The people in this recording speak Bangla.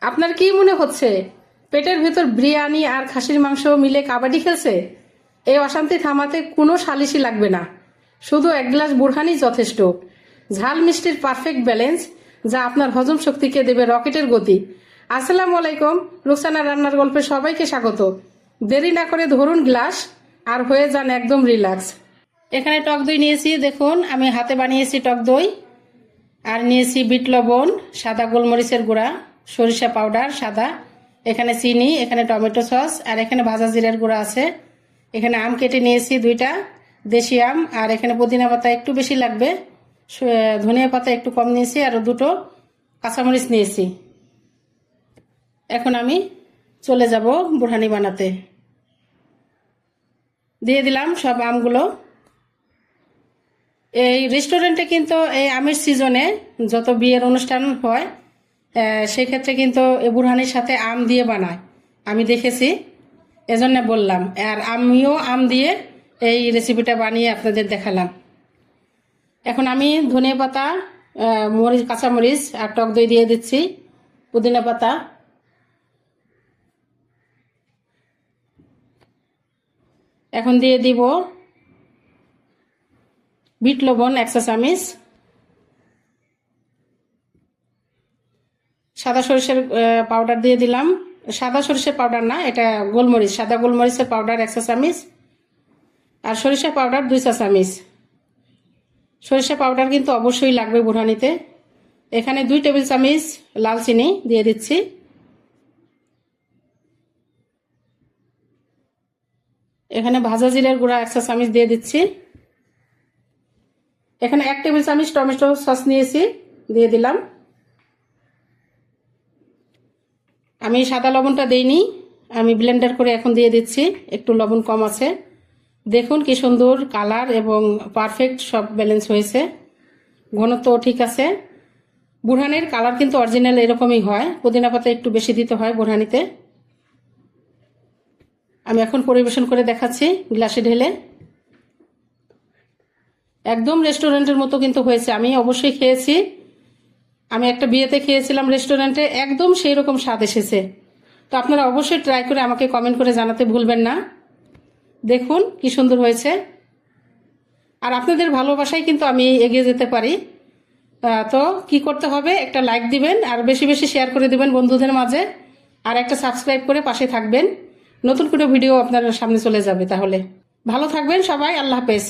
আপনার কি মনে হচ্ছে পেটের ভেতর বিরিয়ানি আর খাসির মাংস মিলে কাবাডি খেলছে? এই অশান্তি থামাতে কোনো সালিশি লাগবে না, শুধু এক গ্লাস বুরহানি যথেষ্ট। ঝাল মিষ্টির পারফেক্ট ব্যালেন্স, যা আপনার হজম শক্তিকে দেবে রকেটের গতি। আসসালামু আলাইকুম, রুকসানা রান্নার গল্পে সবাইকে স্বাগত। দেরি না করে ধরুন গ্লাস আর হয়ে যান একদম রিল্যাক্স। এখানে টক দই নিয়েছি, দেখুন আমি হাতে বানিয়েছি টক দই। আর নিয়েছি বিট লবণ, সাদা গোলমরিচের গুঁড়া, সরিষা পাউডার সাদা, এখানে চিনি, এখানে টমেটো সস, আর এখানে ভাজা জিরার গুঁড়া আছে। এখানে আম কেটে নিয়েছি 2টা দেশি আম, আর এখানে পুদিনা পাতা একটু বেশি লাগবে, ধনিয়া পাতা একটু কম নিয়েছি, আর 2টো কাঁচামরিচ নিয়েছি। এখন আমি চলে যাব বুরহানি বানাতে। দিয়ে দিলাম সব আমগুলো। এই রেস্টুরেন্টে কিন্তু এই আমের সিজনে যত বিয়ের অনুষ্ঠান হয় সেক্ষেত্রে কিন্তু এই বুরহানির সাথে আম দিয়ে বানায়, আমি দেখেছি, এজন্য বললাম। আর আমিও আম দিয়ে এই রেসিপিটা বানিয়ে আপনাদের দেখালাম। এখন আমি ধনিয়া পাতা, মরিচ, কাঁচামরিচ আর টক দই দিয়ে দিচ্ছি, পুদিনা পাতা, এখন দিয়ে দিব বিট লবণ 1 চা চামচ, সাদা সরিষার পাউডার দিয়ে দিলাম, সাদা সরিষার পাউডার না, এটা গোলমরিচ, সাদা গোলমরিচের পাউডার 1 চা চামচ, আর সরিষা পাউডার 2 চা চামচ। সরিষা পাউডার কিন্তু অবশ্যই লাগবে বুরহানিতে। এখানে 2 টেবিল চামচ লাল চিনি দিয়ে দিচ্ছি। এখানে ভাজা জিরার গুঁড়া 1 চা চামচ দিয়ে দিচ্ছি। এখানে 1 টেবিল চামচ টমেটো সস নিয়েছি, দিয়ে দিলাম। আমি সাদা লবণটা দেইনি, আমি ব্লেন্ডার করে এখন দিয়ে দিচ্ছি, একটু লবণ কম আছে। দেখুন কি সুন্দর কালার এবং পারফেক্ট সব ব্যালেন্স হয়েছে, ঘনত্ব ঠিক আছে। বুরহানির কালার কিন্তু অরিজিনাল এরকমই হয়, পুদিনা পাতা একটু বেশি দিতে হয় বুরহানিতে। আমি এখন পরিবেশন করে দেখাচ্ছি গ্লাসে ঢেলে। একদম রেস্টুরেন্টের মতো কিন্তু হয়েছে, আমি অবশ্যই খেয়েছি, আমি একটা বিয়েতে খেয়েছিলাম রেস্টুরেন্টে, একদম সেই রকম স্বাদ এসেছে। তো আপনারা অবশ্যই ট্রাই করে আমাকে কমেন্ট করে জানাতে ভুলবেন না। দেখুন কি সুন্দর হয়েছে, আর আপনাদের ভালোবাসায় কিন্তু আমি এগিয়ে যেতে পারি। তো কি করতে হবে, একটা লাইক দিবেন আর বেশি বেশি শেয়ার করে দিবেন বন্ধুদের মাঝে, আর একটা সাবস্ক্রাইব করে পাশে থাকবেন, নতুন কোনো ভিডিও আপনার সামনে চলে যাবে। তাহলে ভালো থাকবেন সবাই, আল্লাহ হাফেজ।